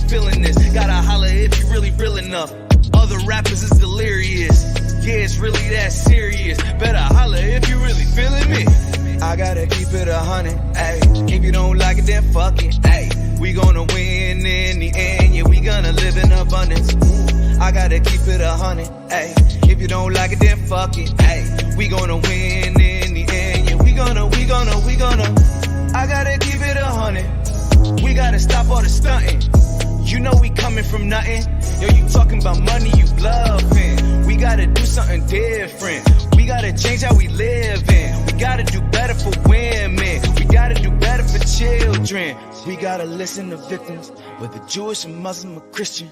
feeling this. Gotta holler if you really real enough. Other rappers is delirious. Yeah, it's really that serious. Better holler if you really feeling me. I gotta keep it 100, ayy. If you don't like it, then fuck it, ayy. We gonna win in the end, yeah, we gonna live in abundance. I gotta keep it 100, ayy. If you don't like it, then fuck it, ayy. We gonna win in the end, yeah, we gonna. I gotta keep it 100. We gotta stop all the stunting. You know we coming from nothing. Yo, you talking about money, you bluffing. We gotta do something different. We gotta change how we live in. We gotta do better for women. We gotta do better for children. We gotta listen to victims, whether Jewish or Muslim or Christian.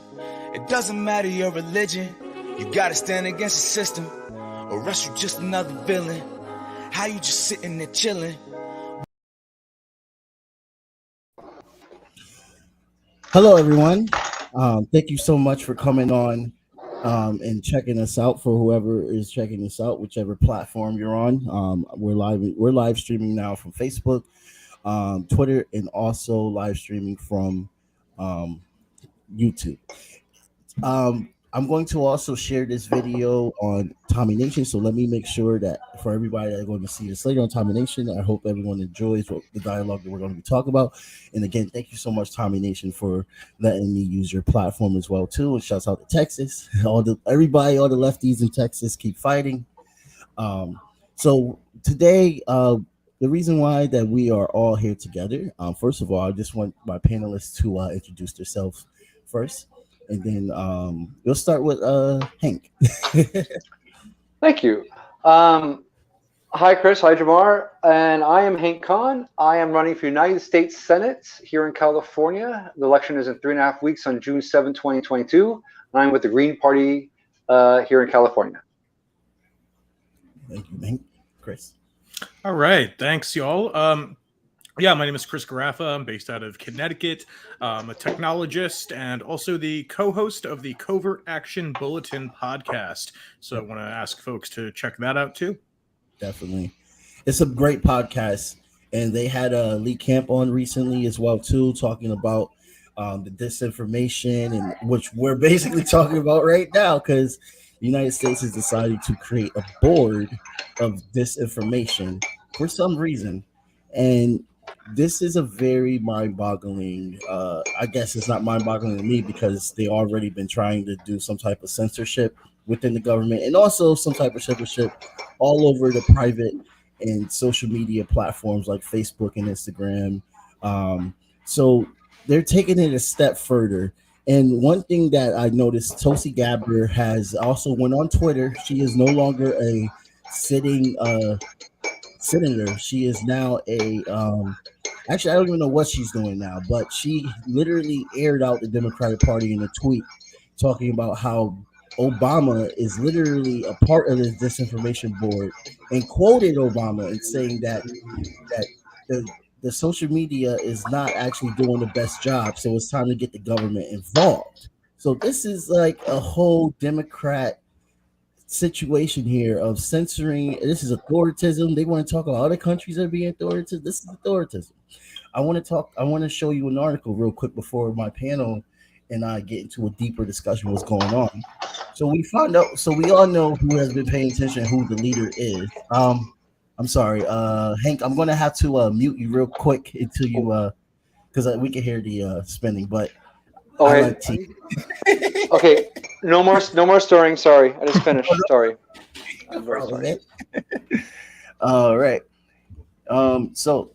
It doesn't matter your religion. You gotta stand against the system, or else you just another villain. How you just sitting there chilling? Hello, everyone. Thank you so much for coming on and checking us out. For whoever is checking us out, whichever platform you're on, we're live streaming now from Facebook, Twitter, and also live streaming from YouTube. I'm going to also share this video on Tommy Nation, so let me make sure that for everybody that's going to see this later on Tommy Nation, I hope everyone enjoys the dialogue that we're going to be talking about. And again, thank you so much, Tommy Nation, for letting me use your platform as well too. And shouts out to Texas, all the lefties in Texas, keep fighting. So today, the reason why that we are all here together, first of all, I just want my panelists to introduce themselves first. And then we'll start with Hank. Thank you. Hi, Chris. Hi, Jamar. And I am Hank Kahn. I am running for United States Senate here in California. The election is in 3.5 weeks on June 7, 2022. And I'm with the Green Party here in California. Thank you, Hank. Chris. All right. Thanks, y'all. Yeah, my name is Chris Garaffa. I'm based out of Connecticut. I'm a technologist and also the co-host of the Covert Action Bulletin podcast. So I want to ask folks to check that out too. Definitely. It's a great podcast. And they had Lee Camp on recently as well too, talking about the disinformation, and which we're basically talking about right now, because the United States has decided to create a board of disinformation for some reason. And this is a very mind-boggling, I guess it's not mind-boggling to me because they already been trying to do some type of censorship within the government, and also some type of censorship all over the private and social media platforms like Facebook and Instagram. So they're taking it a step further. And one thing that I noticed, Tulsi Gabbard has also went on Twitter. She is no longer a sitting senator. She is now a actually, I don't even know what she's doing now, but she literally aired out the Democratic Party in a tweet talking about how Obama is literally a part of this disinformation board, and quoted Obama and saying that the social media is not actually doing the best job, so it's time to get the government involved. So this is like a whole Democrat situation here of censoring. This is authoritism. They want to talk about other countries that are being authoritative. This is authoritism. I want to show you an article real quick before my panel and I get into a deeper discussion what's going on. So we found out, so we all know who has been paying attention, who the leader is. I'm sorry, Hank, I'm gonna have to mute you real quick until you because we can hear the spinning, but I like tea. Okay, no more stirring. Sorry, I just finished. Sorry. I'm very sorry. All right. So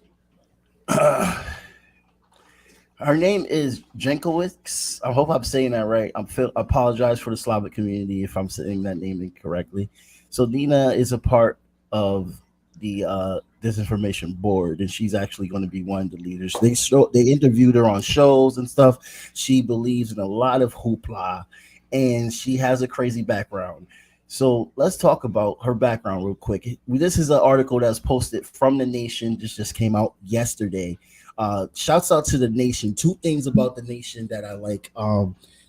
her name is Jenkowicz. I hope I'm saying that right. I apologize for the Slavic community if I'm saying that name incorrectly. So Dina is a part of the Disinformation Board, and she's actually going to be one of the leaders. They interviewed her on shows and stuff. She believes in a lot of hoopla, and she has a crazy background. So let's talk about her background real quick. This is an article that's posted from The Nation. This just came out yesterday. Shouts out to The Nation. Two things about The Nation that I like.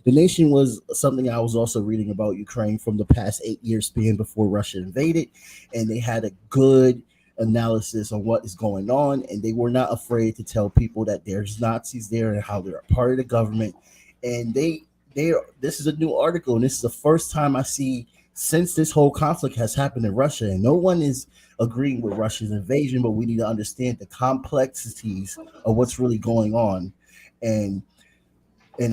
The Nation was something I was also reading about Ukraine from the past 8 year span before Russia invaded, and they had a good analysis on what is going on, and they were not afraid to tell people that there's Nazis there and how they're a part of the government, and this is a new article, and this is the first time I see since this whole conflict has happened in Russia, and no one is agreeing with Russia's invasion, but we need to understand the complexities of what's really going on, and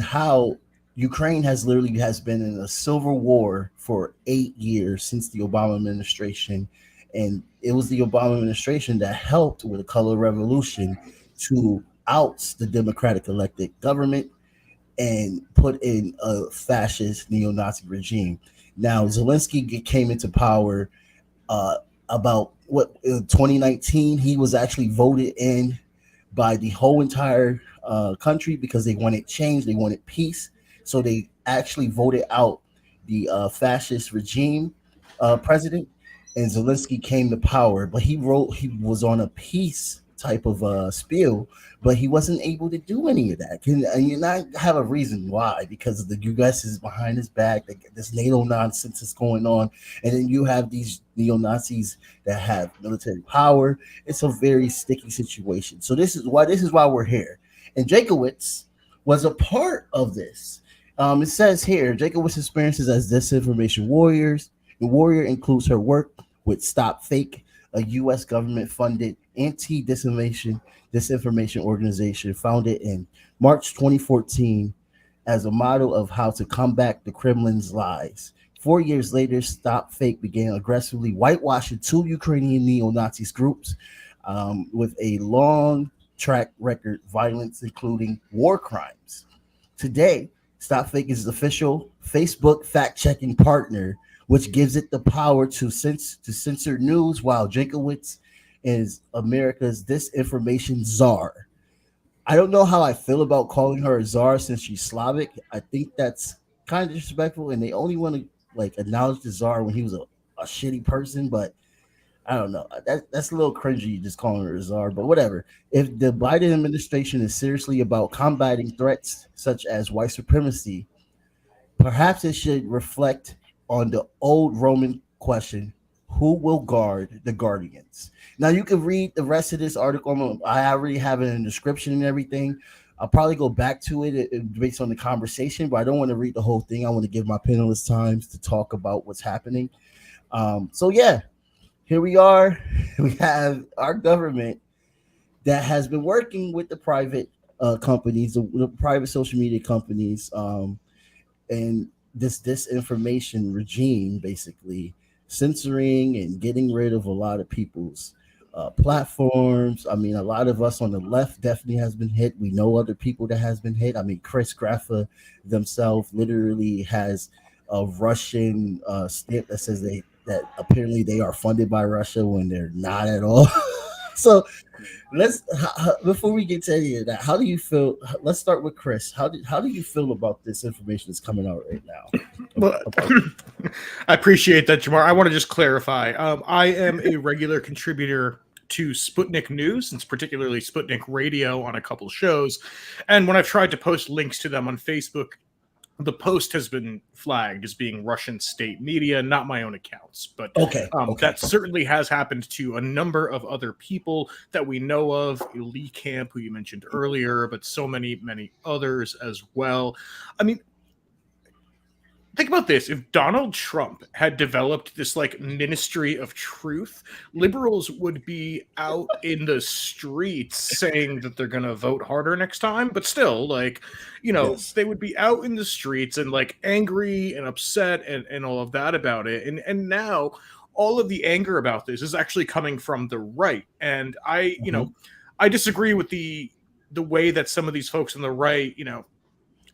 how Ukraine has been in a civil war for 8 years since the Obama administration, and it was the Obama administration that helped with the color revolution to oust the democratic elected government and put in a fascist neo-Nazi regime. Now Zelensky came into power about what in 2019. He was actually voted in by the whole entire country because they wanted change, they wanted peace. So they actually voted out the fascist regime president, and Zelensky came to power. But he was on a peace type of spiel, but he wasn't able to do any of that. And you not have a reason why, because the U.S. is behind his back. This NATO nonsense is going on, and then you have these neo Nazis that have military power. It's a very sticky situation. So this is why we're here. And Jakowitz was a part of this. It says here, Jakowitz experiences as disinformation warriors. The warrior includes her work with Stop Fake, a U.S. government-funded anti-disinformation organization founded in March 2014 as a model of how to combat the Kremlin's lies. 4 years later, Stop Fake began aggressively whitewashing two Ukrainian neo-Nazi groups with a long track record, violence, including war crimes. Today, Stop Fake is the official Facebook fact-checking partner, which gives it the power to censor news, while Jakowitz is America's disinformation czar. I don't know how I feel about calling her a czar since she's Slavic. I think that's kind of disrespectful, and they only want to acknowledge the czar when he was a shitty person, but I don't know. That's a little cringy just calling her a czar, but whatever. If the Biden administration is seriously about combating threats such as white supremacy, perhaps it should reflect on the old Roman question: who will guard the guardians? Now you can read the rest of this article. I already have it in the description and everything. I'll probably go back to it based on the conversation, but I don't want to read the whole thing. I want to give my panelists time to talk about what's happening. So yeah, here we are. We have our government that has been working with the private companies, the private social media companies, and this disinformation regime, basically censoring and getting rid of a lot of people's platforms. I mean, a lot of us on the left definitely has been hit. We know other people that has been hit. I mean, Chris Graffa themselves literally has a Russian stamp that says that apparently they are funded by Russia when they're not at all. So before we get to any of that, how do you feel? Let's start with Chris. How do you feel about this information that's coming out right now? Well, I appreciate that, Jamar. I want to just clarify. I am a regular contributor to Sputnik News, and particularly Sputnik Radio on a couple shows. And when I've tried to post links to them on Facebook, the post has been flagged as being Russian state media, not my own accounts. But okay. That certainly has happened to a number of other people that we know of. Lee Camp, who you mentioned earlier, but so many others as well. I mean, think about this. If Donald Trump had developed this ministry of truth, liberals would be out in the streets saying that they're going to vote harder next time. But still, yes, they would be out in the streets and angry and upset and all of that about it. And now all of the anger about this is actually coming from the right. And I disagree with the way that some of these folks on the right,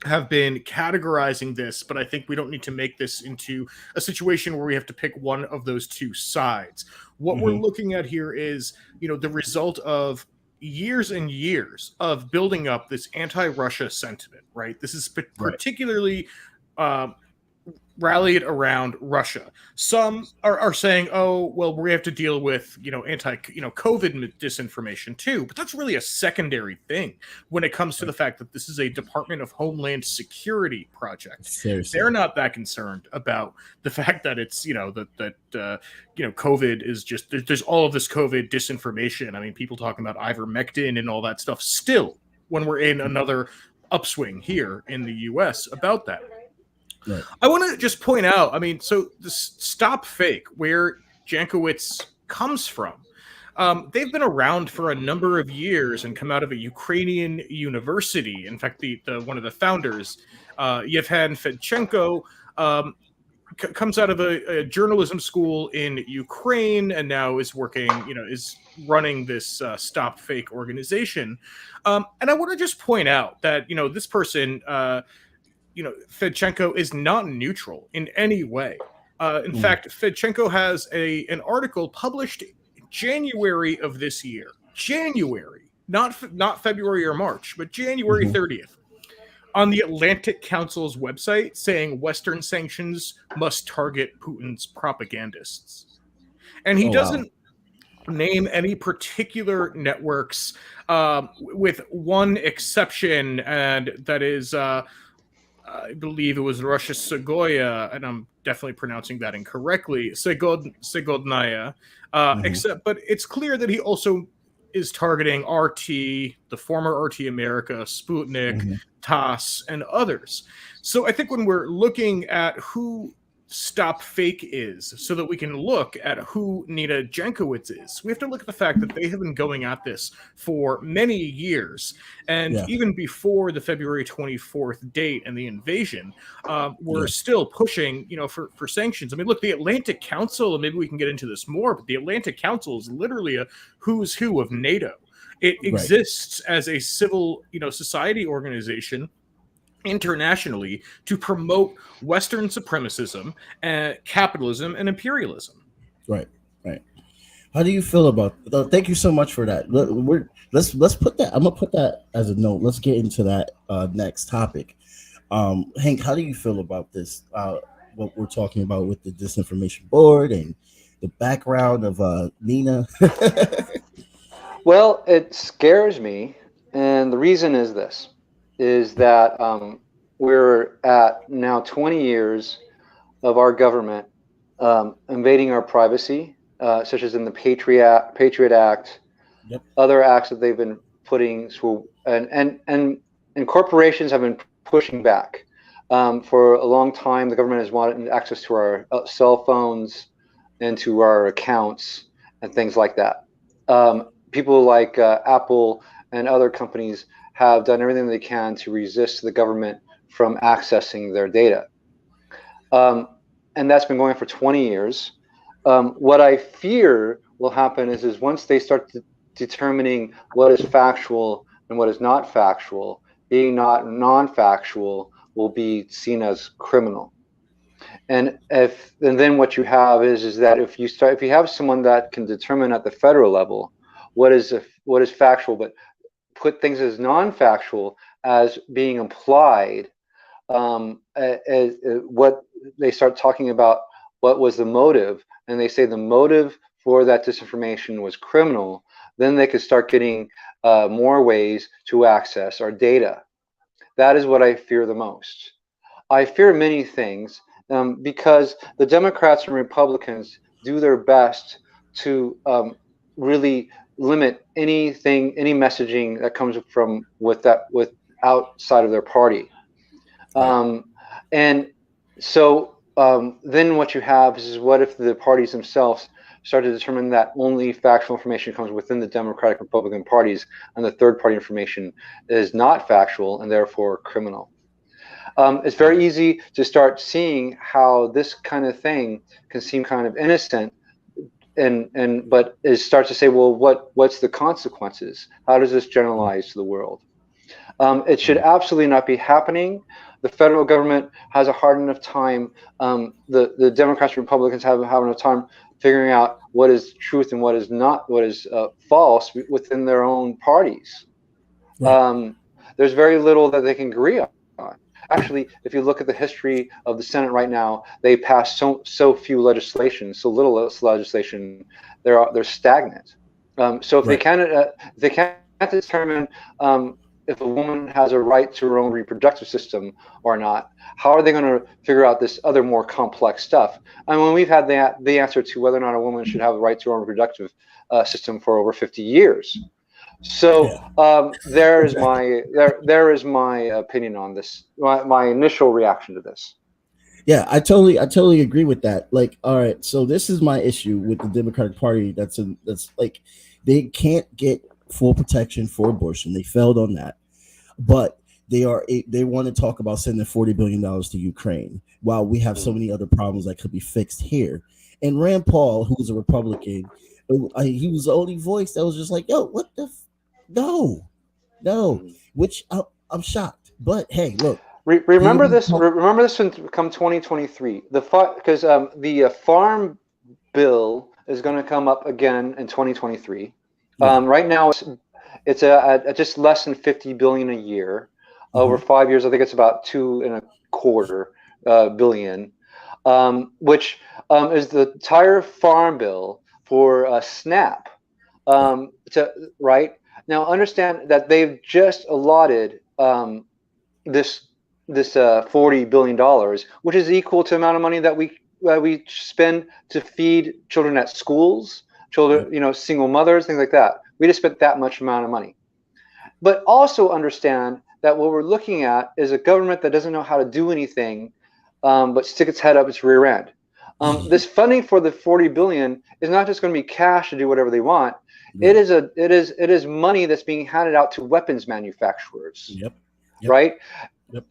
have been categorizing this, but I think we don't need to make this into a situation where we have to pick one of those two sides. What we're looking at here is, the result of years and years of building up this anti-Russia sentiment, right? This is particularly rallied around Russia. Some are saying, oh, well, we have to deal with, COVID disinformation too. But that's really a secondary thing when it comes to the fact that this is a Department of Homeland Security project. Seriously. They're not that concerned about the fact that it's, COVID is just, there's all of this COVID disinformation. I mean, people talking about ivermectin and all that stuff still when we're in another upswing here in the U.S. about that. Right. I want to just point out, I mean, so this Stop Fake, where Jankowicz comes from, they've been around for a number of years and come out of a Ukrainian university. In fact, the one of the founders, Yevhen Fedchenko, comes out of a journalism school in Ukraine and now is working, is running this Stop Fake organization. And I want to just point out that, this person, Fedchenko is not neutral in any way. In fact, Fedchenko has an article published January of this year, January, not February or March, but January 30th, on the Atlantic Council's website saying Western sanctions must target Putin's propagandists. And he doesn't name any particular networks, with one exception, and that is, I believe it was Russia Segoya, and I'm definitely pronouncing that incorrectly, Segodnaya, but it's clear that he also is targeting RT, the former RT America, Sputnik, TASS, and others. So I think when we're looking at who Stop Fake is, so that we can look at who Nina Jankowicz is, we have to look at the fact that they have been going at this for many years. And even before the February 24th date and the invasion, we're still pushing, for sanctions. I mean, look, the Atlantic Council, and maybe we can get into this more, but the Atlantic Council is literally a who's who of NATO. It exists as a civil, society organization internationally to promote Western supremacism, capitalism, and imperialism. Right. How do you feel about? Thank you so much for that. Let's put that. I'm gonna put that as a note. Let's get into that next topic. Hank, how do you feel about this? What we're talking about with the Disinformation Board and the background of Nina. Well, it scares me, and the reason is this. Is that we're at now 20 years of our government invading our privacy, such as in the Patriot Act, other acts that they've been putting through, and corporations have been pushing back. For a long time, the government has wanted access to our cell phones and to our accounts and things like that. People like Apple and other companies have done everything they can to resist the government from accessing their data. And that's been going for 20 years. What I fear will happen is once they start determining what is factual and what is not factual, being not non-factual will be seen as criminal. And then what you have is that if you have someone that can determine at the federal level what is factual, but put things as non-factual as being implied, what they start talking about, what was the motive, and they say the motive for that disinformation was criminal, then they could start getting more ways to access our data. That is what I fear the most. I fear many things because the Democrats and Republicans do their best to really limit any messaging that comes from with outside of their party. And so then what you have is what if the parties themselves start to determine that only factual information comes within the Democratic Republican parties and the third party information is not factual and therefore criminal. It's very easy to start seeing how this kind of thing can seem kind of innocent, but it starts to say, well, what's the consequences? How does this generalize to the world? It should absolutely not be happening. The federal government has a hard enough time. The Democrats and Republicans have a hard enough time figuring out what is truth and what is not, what is false within their own parties. Right. There's very little that they can agree on. Actually, if you look at the history of the Senate right now, they pass so few legislation, so little legislation. They're stagnant. So if they can't determine if a woman has a right to her own reproductive system or not, how are they going to figure out this other more complex stuff? And when we've had the answer to whether or not a woman should have a right to her own reproductive system for over 50 years. So there is exactly. there is my opinion on this. My initial reaction to this. Yeah, I totally agree with that. Like, all right, so this is my issue with the Democratic Party. That's like they can't get full protection for abortion. They failed on that, but they want to talk about sending $40 billion to Ukraine while we have so many other problems that could be fixed here. And Rand Paul, who's a Republican, he was the only voice that was just like, "Yo, what the no, no," which I'm shocked. But hey, look. Remember this. Remember this when come 2023. Because the farm bill is going to come up again in 2023. Right now, it's at just less than 50 billion a year. Over 5 years, I think it's about 2.25 billion, which is the entire farm bill for SNAP. Right now, understand that they've just allotted this $40 billion, which is equal to the amount of money that we spend to feed children at schools, children, single mothers, things like that. We just spent that much amount of money. But also understand that what we're looking at is a government that doesn't know how to do anything, but stick its head up its rear end. This funding for the 40 billion is not just going to be cash to do whatever they want. It is money that's being handed out to weapons manufacturers. Right.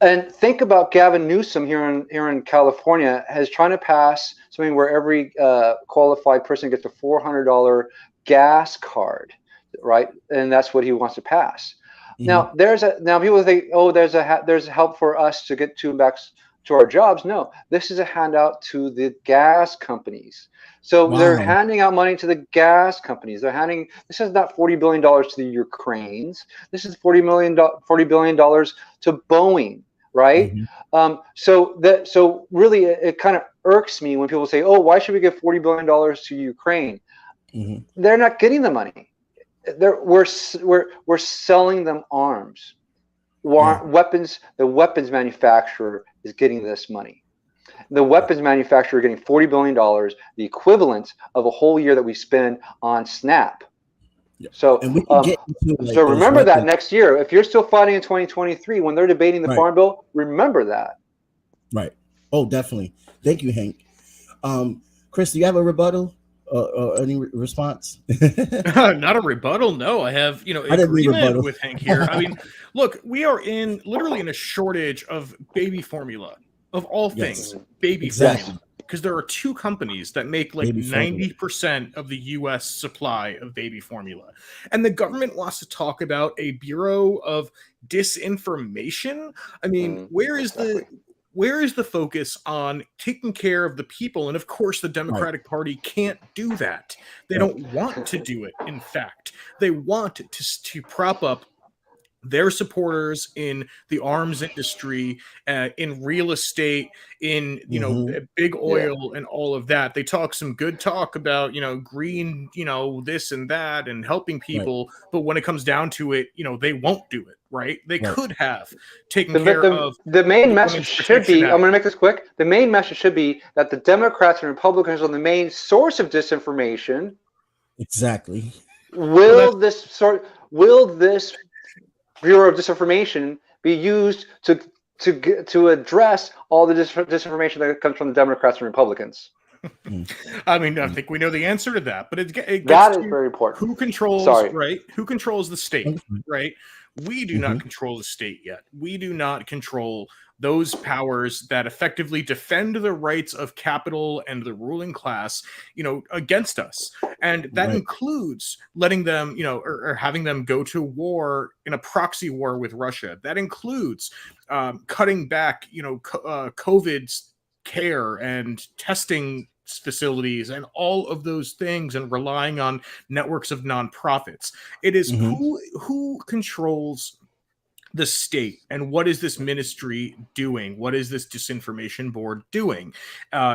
And think about Gavin Newsom here in California has trying to pass something where every qualified person gets a $400 gas card, right? And that's what he wants to pass. Now people think, oh, there's help for us to get back to our jobs. No, this is a handout to the gas companies. So they're handing out money to the gas companies. This is not $40 billion to the Ukraines. This is $40 billion to Boeing, right? So really, it kind of irks me when people say, "Oh, why should we give $40 billion to Ukraine?" They're not getting the money. We're selling them arms, weapons. The weapons manufacturer is getting this money. The weapons manufacturer getting $40 billion, the equivalent of a whole year that we spend on SNAP. So, and we can get into, like, so remember that next year, if you're still fighting in 2023 when they're debating the farm bill, remember that. Right. Oh, definitely. Thank you, Hank. Chris, do you have a rebuttal or any response? Not a rebuttal. No, I have, agreement with Hank here. I mean, look, we are literally in a shortage of baby formula. Of all things, baby formula. Because there are two companies that make like 90% of the U.S. supply of baby formula. And the government wants to talk about a Bureau of Disinformation. I mean, where is the focus on taking care of the people? And of course, the Democratic Party can't do that. They don't want to do it. In fact, they want to prop up their supporters in the arms industry, in real estate, in big oil, and all of that. They talk some good talk about green, this and that, and helping people. But when it comes down to it, they won't do it. Right? They could have taken care of the main message should be. I'm going to make this quick. The main message should be that the Democrats and Republicans are the main source of disinformation. Exactly. Will this Bureau of Disinformation be used to address all the disinformation that comes from the Democrats and Republicans? I mean, I think we know the answer to that, but it gets that is very important. Who controls Who controls the state, right? We do not control the state yet. We do not control those powers that effectively defend the rights of capital and the ruling class, against us. And that includes letting them, or having them go to war in a proxy war with Russia. That includes cutting back, COVID's care and testing facilities and all of those things, and relying on networks of nonprofits. It is who controls the state, and what is this ministry doing? What is this Disinformation Board doing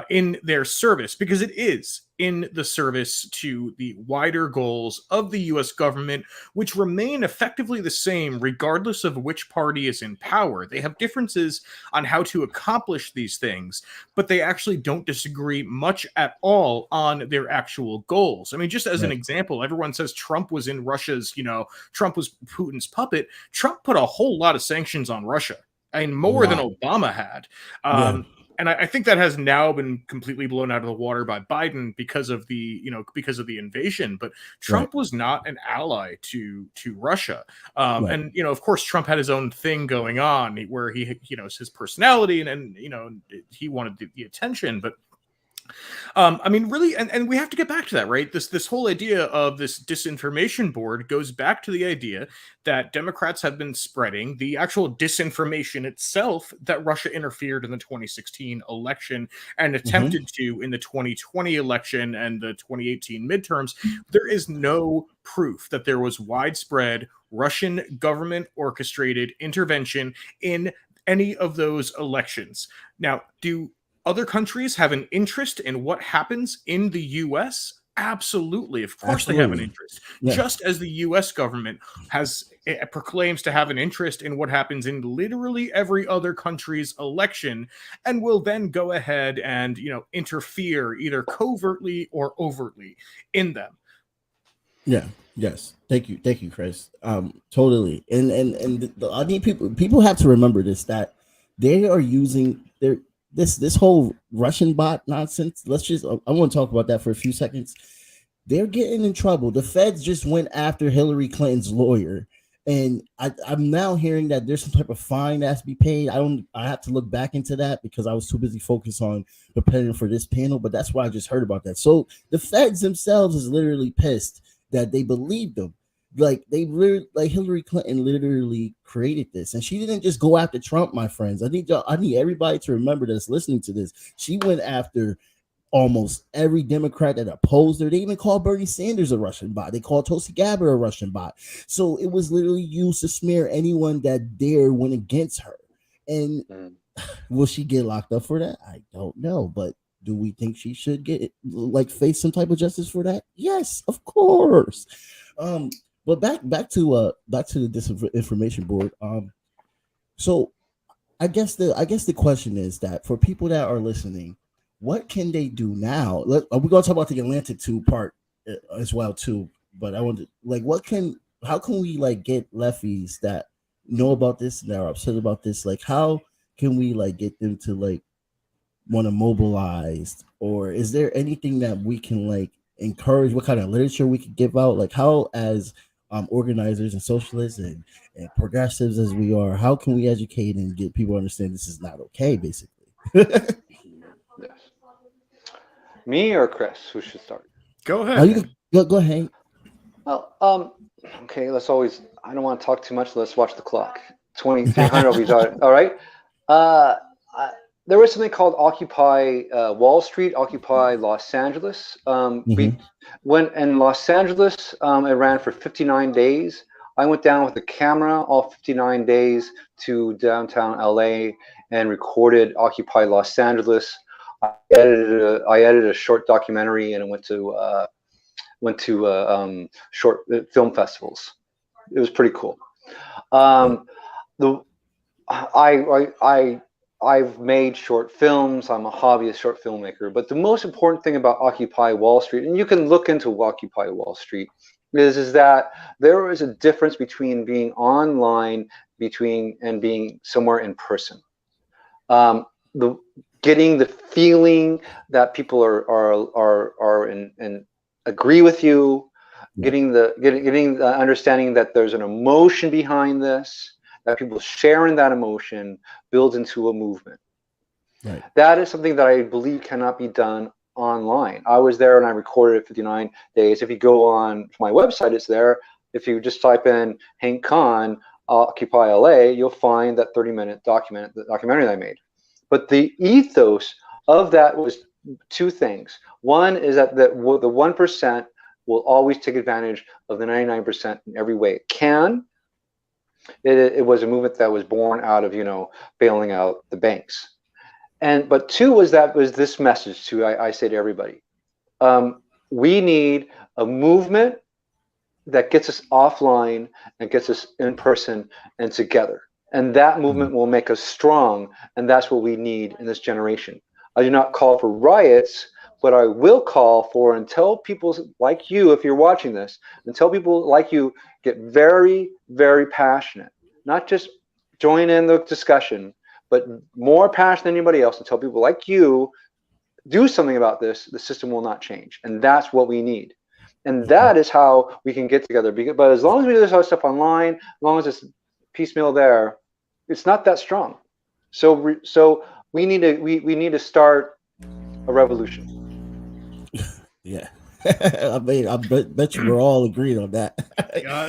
in their service? Because it is in the service to the wider goals of the US government, which remain effectively the same regardless of which party is in power. They have differences on how to accomplish these things, but they actually don't disagree much at all on their actual goals. I mean, just as an example, everyone says Trump was in Russia's, Trump was Putin's puppet. Trump put a whole lot of sanctions on Russia. I mean, more than Obama had. And I think that has now been completely blown out of the water by Biden because of the invasion. But Trump was not an ally to Russia. And, of course, Trump had his own thing going on where he his personality and he wanted the attention. But I mean, really, and we have to get back to that, right? This whole idea of this disinformation board goes back to the idea that Democrats have been spreading the actual disinformation itself that Russia interfered in the 2016 election and attempted to in the 2020 election and the 2018 midterms. There is no proof that there was widespread Russian government orchestrated intervention in any of those elections. Now, do other countries have an interest in what happens in the U.S.? Absolutely. Of course they have an interest. Just as the U.S. government proclaims to have an interest in what happens in literally every other country's election and will then go ahead and, interfere either covertly or overtly in them. Yeah. Yes. Thank you, Chris. Totally. And I need people have to remember this, that they are using this whole Russian bot nonsense. I want to talk about that for a few seconds. They're getting in trouble. The feds just went after Hillary Clinton's lawyer, and I'm now hearing that there's some type of fine that has to be paid. I have to look back into that because I was too busy focused on preparing for this panel, but that's why I just heard about that. So the feds themselves is literally pissed that they believed them. Like Hillary Clinton literally created this, and she didn't just go after Trump, my friends. I need everybody to remember that's listening to this. She went after almost every Democrat that opposed her. They even called Bernie Sanders a Russian bot. They called Tulsi Gabbard a Russian bot. So it was literally used to smear anyone that dared went against her. And will she get locked up for that? I don't know, but do we think she should face some type of justice for that? Yes, of course. But back to the disinformation board. So I guess the question is that for people that are listening, what can they do now? We're gonna talk about the Atlantic 2 part as well too. But I want to how can we get lefties that know about this and that are upset about this? How can we get them to want to mobilize, or is there anything that we can encourage? What kind of literature we could give out? How as organizers and socialists and progressives as we are, how can we educate and get people to understand this is not okay, basically? Yes. Me or Chris? Who should start? Go ahead. Go ahead. Well, okay. I don't want to talk too much. Let's watch the clock. 2,300 will be done. All right. There was something called Occupy Wall Street, Occupy Los Angeles. When in Los Angeles, it ran for 59 days. I went down with a camera all 59 days to downtown LA and recorded Occupy Los Angeles. I edited a short documentary, and it went to short film festivals. It was pretty cool. I've made short films. I'm a hobbyist short filmmaker. But the most important thing about Occupy Wall Street, and you can look into Occupy Wall Street, is that there is a difference between being online and being somewhere in person. Getting the feeling that people are in agree with you, getting the understanding that there's an emotion behind this, that people sharing that emotion builds into a movement. Right. That is something that I believe cannot be done online. I was there and I recorded it 59 days. If you go on my website, it's there. If you just type in Hank Kahn, Occupy LA, you'll find that 30-minute documentary that I made. But the ethos of that was two things. One is that the 1% will always take advantage of the 99% in every way it can. It was a movement that was born out of, bailing out the banks. But two was this message I say to everybody. We need a movement that gets us offline and gets us in person and together. And that movement will make us strong. And that's what we need in this generation. I do not call for riots, but I will call for, until people like you, if you're watching this, until people like you get very, very passionate, not just join in the discussion, but more passionate than anybody else, until people like you do something about this, the system will not change. And that's what we need. And that is how we can get together. But as long as we do this other stuff online, as long as it's piecemeal there, it's not that strong. So we need to start a revolution. Yeah. I mean, I bet you we're all agreed on that.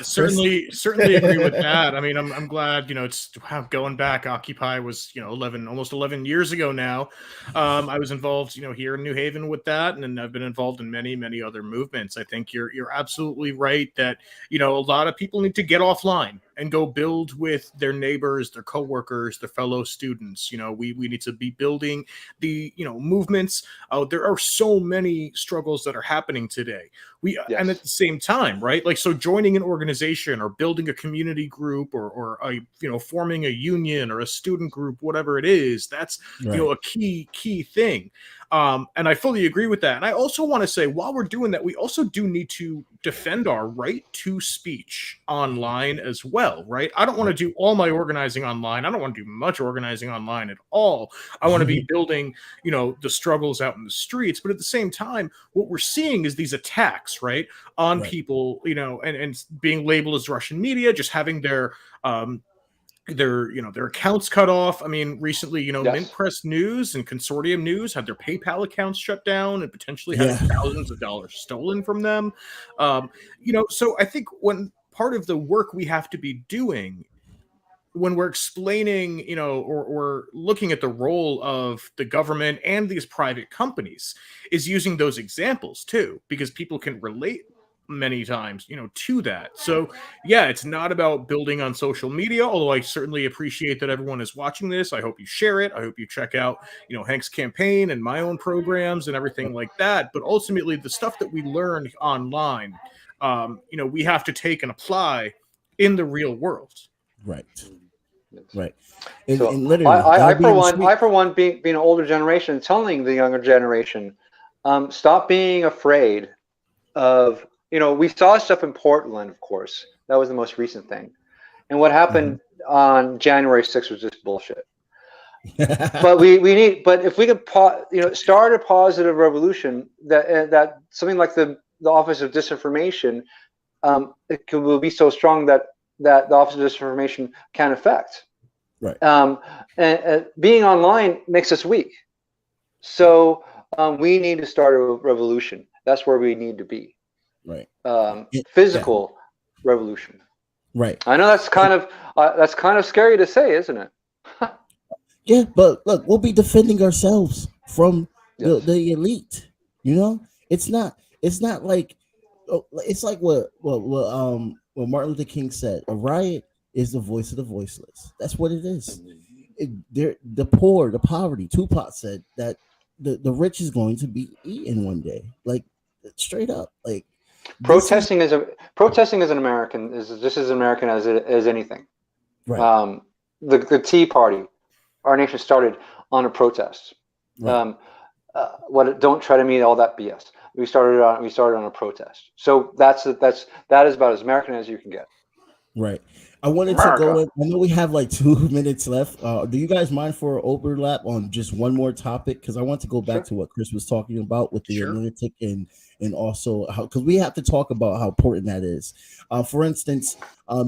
Certainly agree with that. I mean, I'm glad, it's going back. Occupy was, almost 11 years ago now. I was involved, here in New Haven with that, and then I've been involved in many, many other movements. I think you're absolutely right that, a lot of people need to get offline and go build with their neighbors, their coworkers, their fellow students. We need to be building the, movements. There are so many struggles that are happening today. And at the same time, right? Like, so joining an organization or building a community group or forming a union or a student group, whatever it is, that's, a key thing. And I fully agree with that. And I also want to say, while we're doing that, we also do need to defend our right to speech online as well, right? I don't want to do all my organizing online. I don't want to do much organizing online at all. I want to be building, the struggles out in the streets. But at the same time, what we're seeing is these attacks, right, on people, and being labeled as Russian media, just having their accounts cut off. I mean, recently, Mint Press News and Consortium News had their PayPal accounts shut down and potentially had thousands of dollars stolen from them. So I think when part of the work we have to be doing when we're explaining, or looking at the role of the government and these private companies is using those examples too, because people can relate many times, to that. So yeah, it's not about building on social media, although I certainly appreciate that everyone is watching this. I hope you share it. I hope you check out, Hank's campaign and my own programs and everything like that. But ultimately, the stuff that we learn online, we have to take and apply in the real world. Right. And I for one, being an older generation, telling the younger generation, stop being afraid of, we saw stuff in Portland, of course. That was the most recent thing. And what happened on January 6th was just bullshit. But if we could, start a positive revolution that something like the Office of Disinformation, will be so strong that the Office of Disinformation can affect. Right. And being online makes us weak. So we need to start a revolution. That's where we need to be. Right. Physical revolution. Right. I know that's kind of scary to say, isn't it? Yeah, but look, we'll be defending ourselves from the elite. It's not like, it's like what Martin Luther King said. A riot is the voice of the voiceless. That's what it is. The poor, the poverty. Tupac said that the rich is going to be eaten one day. Like, straight up. Like, protesting is an American is just as American as anything. Right. The Tea Party, our nation started on a protest. Right. Don't try to meet all that BS. We started on a protest. So that is about as American as you can get. Right. I wanted to go in. I know we have like 2 minutes left. Do you guys mind for an overlap on just one more topic? Because I want to go back to what Chris was talking about with the Atlantic and also how, because we have to talk about how important that is. For instance,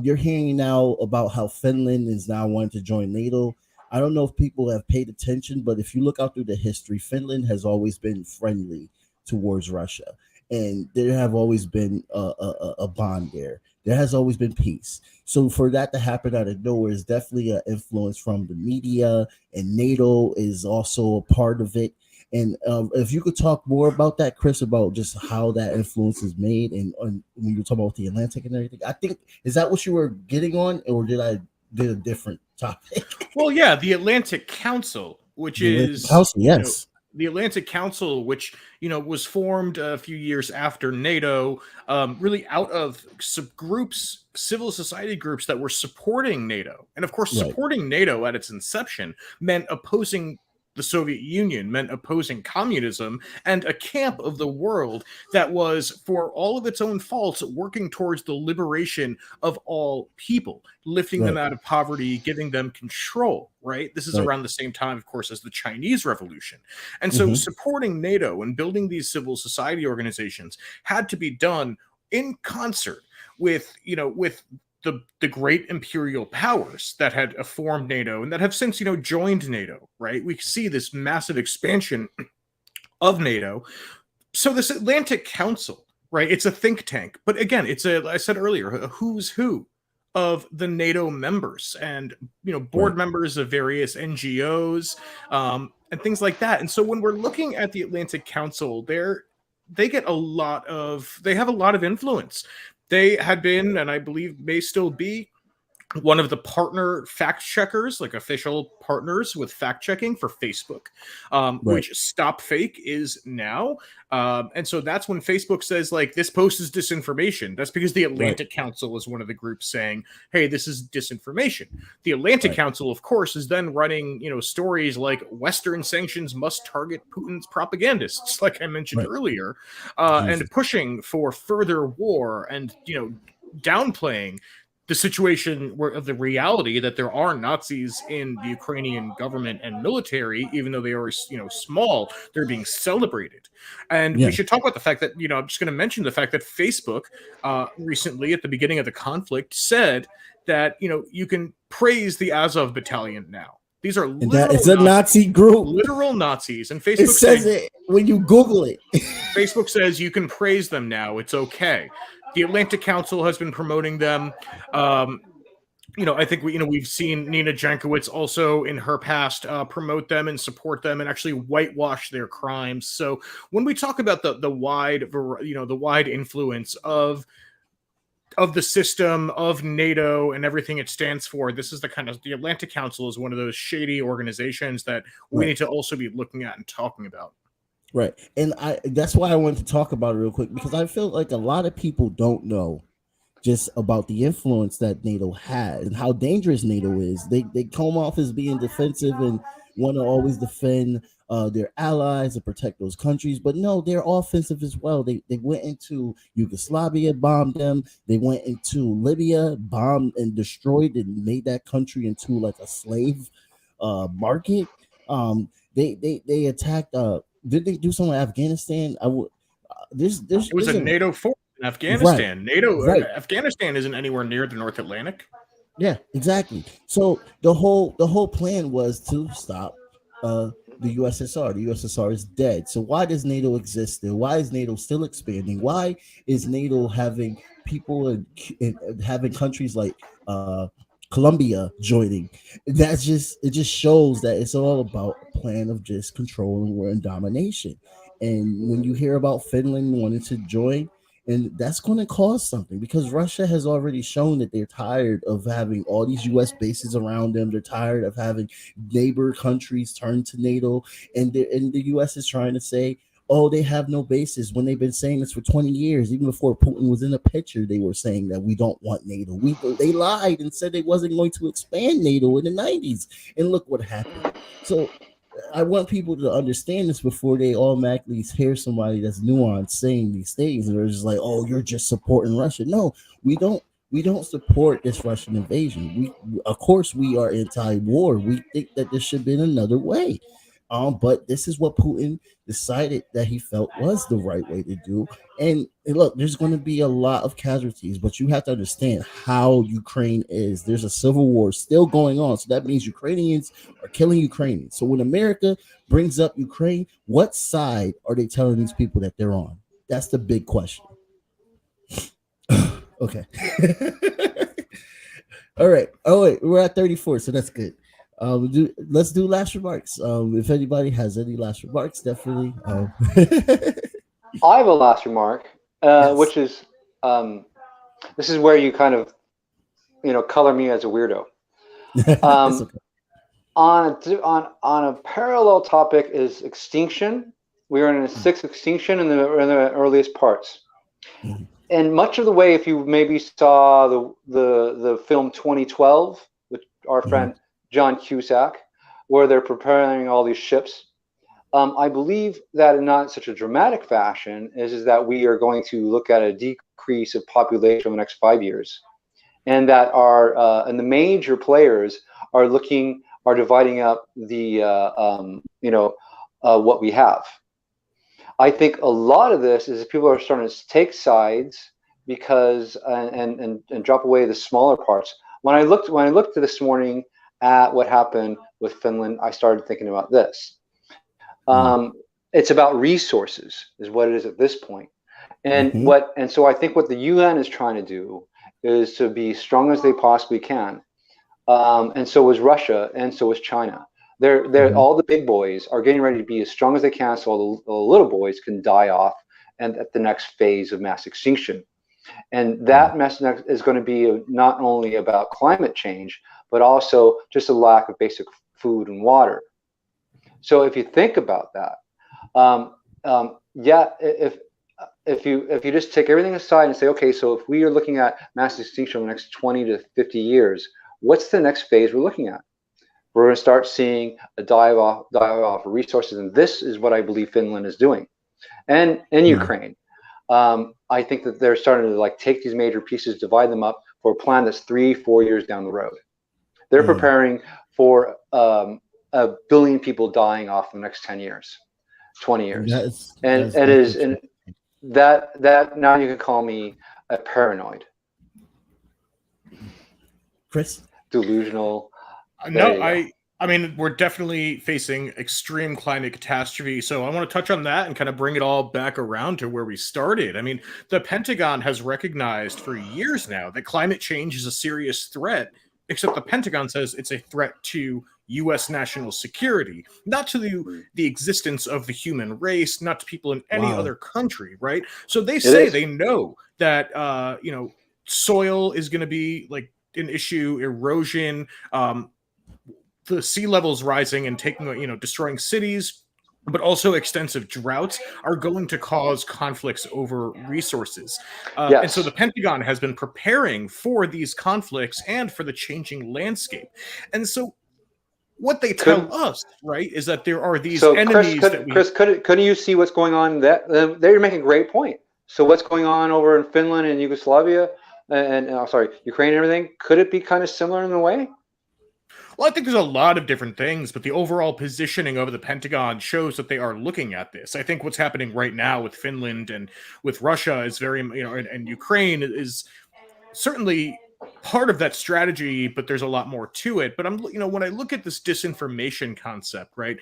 you're hearing now about how Finland is now wanting to join NATO. I don't know if people have paid attention, but if you look out through the history, Finland has always been friendly towards Russia, and there have always been a bond there. There has always been peace. So for that to happen out of nowhere is definitely an influence from the media, and NATO is also a part of it. And if you could talk more about that, Chris, about just how that influence is made, and when you were talking about the Atlantic and everything, I think, is that what you were getting on, or did I did a different topic? Well, yeah, the Atlantic Council, which is Council, yes. the Atlantic Council, which was formed a few years after NATO, really out of groups, civil society groups that were supporting NATO, and of course, Right. supporting NATO at its inception meant opposing the Soviet Union, meant opposing communism, and a camp of the world that was, for all of its own faults, working towards the liberation of all people, lifting them Right. out of poverty, giving them control, right? This is Right. around the same time, of course, as the Chinese Revolution. And so Mhm. supporting NATO and building these civil society organizations had to be done in concert with, with the great imperial powers that had formed NATO and that have since, joined NATO, right? We see this massive expansion of NATO. So this Atlantic Council, right? It's a think tank, but again, I said earlier, a who's who of the NATO members and, board Right. members of various NGOs, and things like that. And so when we're looking at the Atlantic Council, they have a lot of influence. They had been, and I believe may still be, one of the partner fact checkers, like official partners with fact checking for Facebook, Right. which Stop Fake is now. And so that's when Facebook says, like, this post is disinformation. That's because the Atlantic Council is one of the groups saying, hey, this is disinformation. The Atlantic Right. Council, of course, is then running, stories like Western sanctions must target Putin's propagandists, like I mentioned Right. earlier, Jesus. and pushing for further war and, downplaying the situation of the reality that there are Nazis in the Ukrainian government and military, even though they are, small, they're being celebrated. And Yeah. we should talk about the fact that, I'm just going to mention the fact that Facebook recently, at the beginning of the conflict, said that, you can praise the Azov battalion now. These are And that it's a Nazi group. literal Nazis. And It Facebook says it when you Google it. Facebook says you can praise them now. It's okay. The Atlantic Council has been promoting them. I think we've seen Nina Jankowicz also in her past promote them and support them and actually whitewash their crimes. So when we talk about the wide influence of the system of NATO and everything it stands for, this is the Atlantic Council is one of those shady organizations that we need to also be looking at and talking about. Right. And that's why I wanted to talk about it real quick, because I feel like a lot of people don't know just about the influence that NATO has and how dangerous NATO is. They come off as being defensive and want to always defend their allies and protect those countries, but no, they're offensive as well. They went into Yugoslavia, bombed them. They went into Libya, bombed and destroyed and made that country into like a slave market. They attacked. Did they do something in Afghanistan? It was a NATO force in Afghanistan. Right. NATO, Right. Afghanistan isn't anywhere near the North Atlantic. Yeah, exactly. So the whole plan was to stop the USSR. The USSR is dead. So why does NATO exist there? Why is NATO still expanding? Why is NATO having people and having countries like Colombia joining? It just shows that it's all about a plan of just control and war and domination. And when you hear about Finland wanting to join, and that's going to cause something, because Russia has already shown that they're tired of having all these U.S. bases around them. They're tired of having neighbor countries turn to NATO, and the U.S. is trying to say, oh, they have no bases, when they've been saying this for 20 years. Even before Putin was in the picture, they were saying that we don't want NATO. They lied and said they wasn't going to expand NATO in the 90s, and look what happened. So I want people to understand this before they automatically hear somebody that's nuanced saying these things, and they're just like, oh, you're just supporting Russia. No, we don't support this Russian invasion. We of course we are anti-war. We think that this should have been another way. But this is what Putin decided that he felt was the right way to do. And look, there's going to be a lot of casualties, but you have to understand how Ukraine is. There's a civil war still going on. So that means Ukrainians are killing Ukrainians. So when America brings up Ukraine, what side are they telling these people that they're on? That's the big question. Okay. All right. Oh, wait, we're at 34, so that's good. Let's do last remarks. If anybody has any last remarks, definitely. I have a last remark, Yes. which is this is where you kind of color me as a weirdo. It's okay. On a parallel topic is extinction. We are in a sixth extinction in the earliest parts. Mhm. And much of the way, if you maybe saw the film 2012 with our friend John Cusack, where they're preparing all these ships, I believe that in not such a dramatic fashion is that we are going to look at a decrease of population over the next 5 years, and that and the major players are dividing up the what we have. I think a lot of this is people are starting to take sides because and drop away the smaller parts. When I looked this morning at what happened with Finland, I started thinking about this. It's about resources, is what it is at this point. And so I think what the UN is trying to do is to be strong as they possibly can. And so is Russia, and so is China. They're all the big boys are getting ready to be as strong as they can, so all the little boys can die off, and at the next phase of mass extinction. And that mess is going to be not only about climate change, but also just a lack of basic food and water. So if you think about that, if you just take everything aside and say, okay, so if we are looking at mass extinction in the next 20 to 50 years, what's the next phase we're looking at? We're going to start seeing a dive off of resources, and this is what I believe Finland is doing, and in Ukraine. I think that they're starting to take these major pieces, divide them up for a plan that's 3-4 years down the road. They're preparing for 1 billion people dying off in the next 10 years, 20 years. That now you can call me a paranoid. Chris? Delusional. No, I mean, we're definitely facing extreme climate catastrophe. So I want to touch on that and kind of bring it all back around to where we started. I mean, the Pentagon has recognized for years now that climate change is a serious threat, except the Pentagon says it's a threat to U.S. national security, not to the existence of the human race, not to people in any other country, right? So they say they know that, soil is going to be an issue, erosion, the sea levels rising and destroying cities, but also extensive droughts are going to cause conflicts over resources. And so the Pentagon has been preparing for these conflicts and for the changing landscape. And so what they tell us, right, is that there are these enemies Chris, couldn't you see what's going on? They're making a great point. So what's going on over in Finland and Yugoslavia and Ukraine and everything, could it be kind of similar in a way? Well, I think there's a lot of different things, but the overall positioning of the Pentagon shows that they are looking at this. I think what's happening right now with Finland and with Russia is very, and Ukraine is certainly part of that strategy, but there's a lot more to it. But when I look at this disinformation concept, right,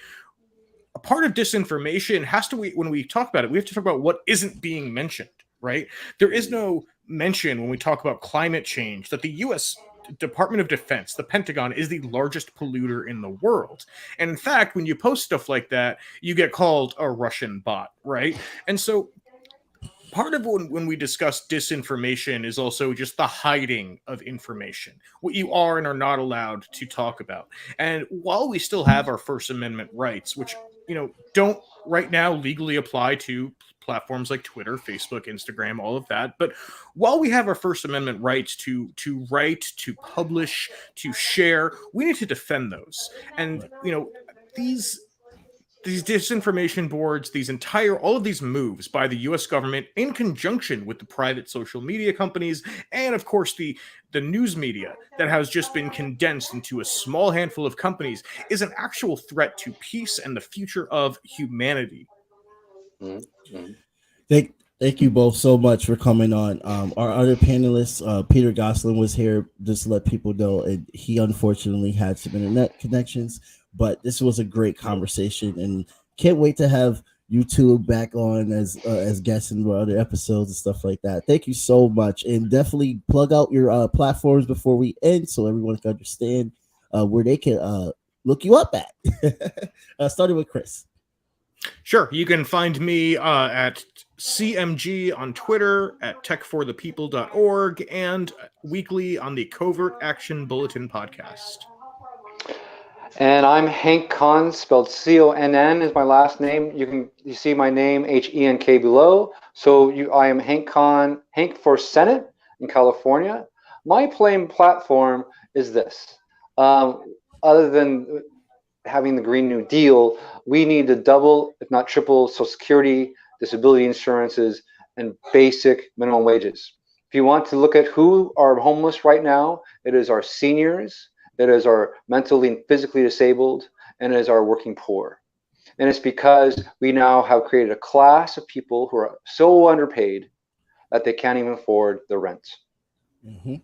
a part of disinformation has to, when we talk about it, we have to talk about what isn't being mentioned, right? There is no mention when we talk about climate change that the U.S. Department of Defense, the Pentagon, is the largest polluter in the world. And in fact, when you post stuff like that, you get called a Russian bot, right? And so part of when we discuss disinformation is also just the hiding of information, what you are and are not allowed to talk about. And while we still have our First Amendment rights, which, don't right now legally apply to platforms like Twitter, Facebook, Instagram, all of that. But while we have our First Amendment rights to write, to publish, to share, we need to defend those. And, these disinformation boards, all of these moves by the U.S. government in conjunction with the private social media companies, and of course the news media that has just been condensed into a small handful of companies, is an actual threat to peace and the future of humanity. Mm-hmm. Thank you both so much for coming on. Our other panelist, Peter Gosselin, was here just to let people know, and he unfortunately had some internet connections, but this was a great conversation, and can't wait to have you two back on as guests in other episodes and stuff like that. Thank you so much, and definitely plug out your platforms before we end so everyone can understand where they can look you up at. Starting with Chris. Sure. You can find me at CMG on Twitter, at techforthepeople.org, and weekly on the Covert Action Bulletin podcast. And I'm Hank Conn, spelled C-O-N-N is my last name. You see my name H-E-N-K below. So I am Hank Conn, Hank for Senate in California. My plain platform is this. Other than having the Green New Deal, we need to double, if not triple, Social Security, disability insurances, and basic minimum wages. If you want to look at who are homeless right now, it is our seniors, it is our mentally and physically disabled, and it is our working poor. And it's because we now have created a class of people who are so underpaid that they can't even afford the rent. Mm-hmm.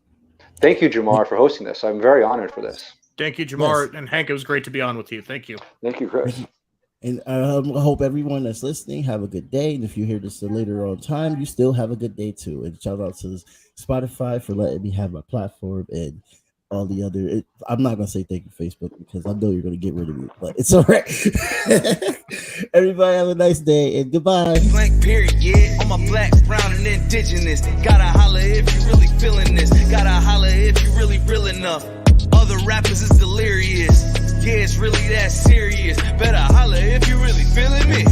Thank you, Jamar, for hosting this. I'm very honored for this. Thank you, Jamar. Yes. And Hank, it was great to be on with you. Thank you. Thank you, Chris. And I hope everyone that's listening have a good day. And if you hear this later on time, you still have a good day too. And shout out to Spotify for letting me have my platform and all the other. I'm not going to say thank you, Facebook, because I know you're going to get rid of me, but it's all right. Everybody have a nice day and goodbye. Blank period, yeah. On my black, brown, and indigenous. Gotta holler if you really feeling this. Gotta holler if you really real enough. Other rappers is delirious. Yeah, it's really that serious. Better holler if you really feeling me.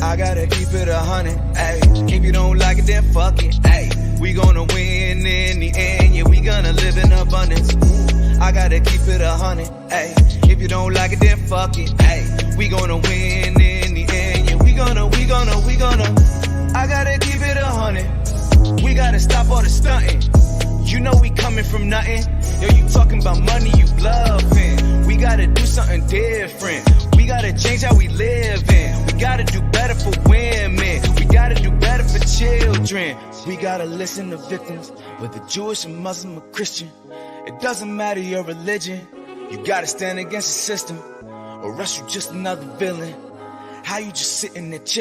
I gotta keep it 100, ayy. If you don't like it, then fuck it, ayy. We gonna win in the end, yeah, we gonna live in abundance. I gotta keep it 100, ayy. If you don't like it, then fuck it, ayy. We gonna win in the end, yeah, we gonna. I gotta keep it 100. We gotta stop all the stunting. You know we coming from nothing. Yo, you talking about money, you bluffing. We gotta do something different. We gotta change how we live in. We gotta do better for women. We gotta do better for children. We gotta listen to victims, whether Jewish or Muslim or Christian. It doesn't matter your religion. You gotta stand against the system, or else you just another villain. How you just sitting there chilling?